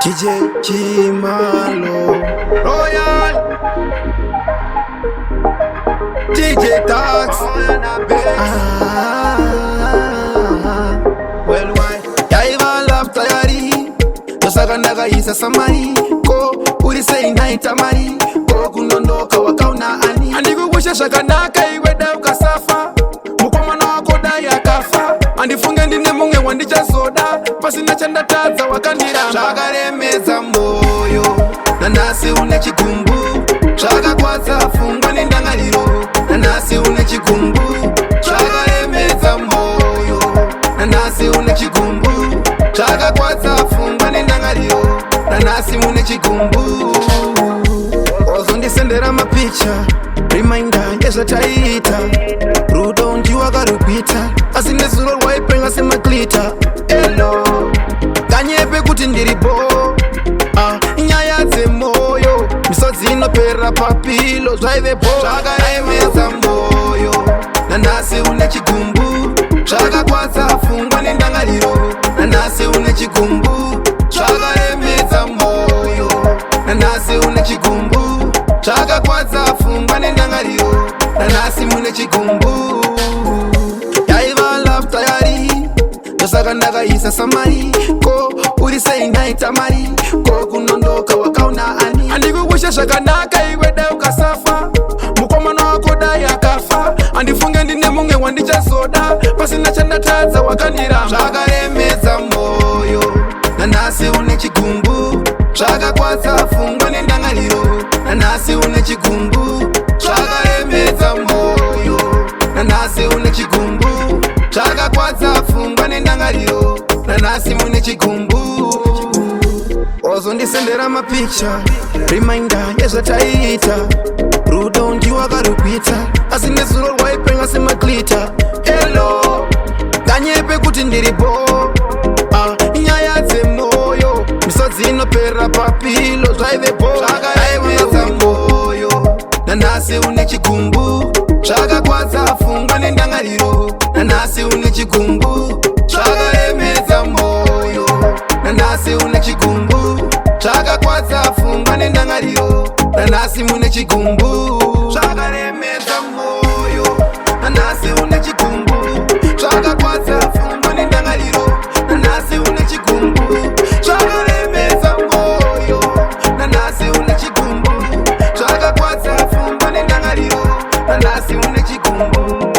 DJ Chimalo Royal DJ Tax Well why Yaiva love tayari Tosaka naga isa samari Ko uri say night amari Ko kunondoka wakauna ani Andiku kusha shakanaka iweda ukasafa Mukoma na wakoda ya kafa Andifunge ndine munge wandicha soda Pasina chanda taza wakandira Shakaremeza moyo Nanasi une chikumbu Shaka kwaza fungwa nindangaliro Nanasi une chikumbu Shakaremeza moyo Nanasi une chikumbu Shaka kwaza fungwa nindangaliro Nanasi une chikumbu Ozo ndisendera mapicha Reminder yesha taita Rudo njiwa karupita Asine zuro rwaipenga sema glita Hello Kanyepe kuti ndiripo Inyaya ze moyo Misozi inopera papilo Zaivepo Shakaremeza moyo Nanasi une chikumbu Shaka kwaza fungwa nindangaliro Nanasi une chikumbu Shakaremeza moyo Nanasi une chikumbu Shaka kwaza fungwa nindangaliro Nanasi une chikumbu Yaiva love tayari Tosaka ndaga isa samari Ko uri say night amari Ko kunondoka wakauna ani Andiku kusha shakanaka iweda ukasafa Mukoma na wakoda ya kafa Andifunge ndine munge wandicha soda Pasina chanda taza wakandira Shakaremeza moyo Nanasi une chikumbu Shaka kwaza fungwa nindangaliro Nanasi une chikumbu Shakaremeza moyo Nanasi une chikumbu Shaka kwaza fungwa nindangaliro Nanasi une chikumbu Ozo ndisendera mapicha Reminder yesha taita Rudo njiwa karupita Asine zuro rwaipenga sema glita Hello Kanyepe kuti ndiripo Inyaya ze moyo Misozi inopera papilo Zaivepo Shakaremeza moyo Nanasi une chikumbu Shaka kwaza fungwa nindangaliro Nanasi une chikumbu Shakaremeza moyo Nanasi une chikumbu Shaka kwaza fungwa nindangaliro Nanasi une chikumbu Shakaremeza moyo Nanasi une chikumbu Shaka kwaza fungwa nindangaliro Nanasi une chikumbu Shakaremeza moyo Nanasi une chikumbu Shaka kwaza fungwa nindangaliro Nanasi une chikumbu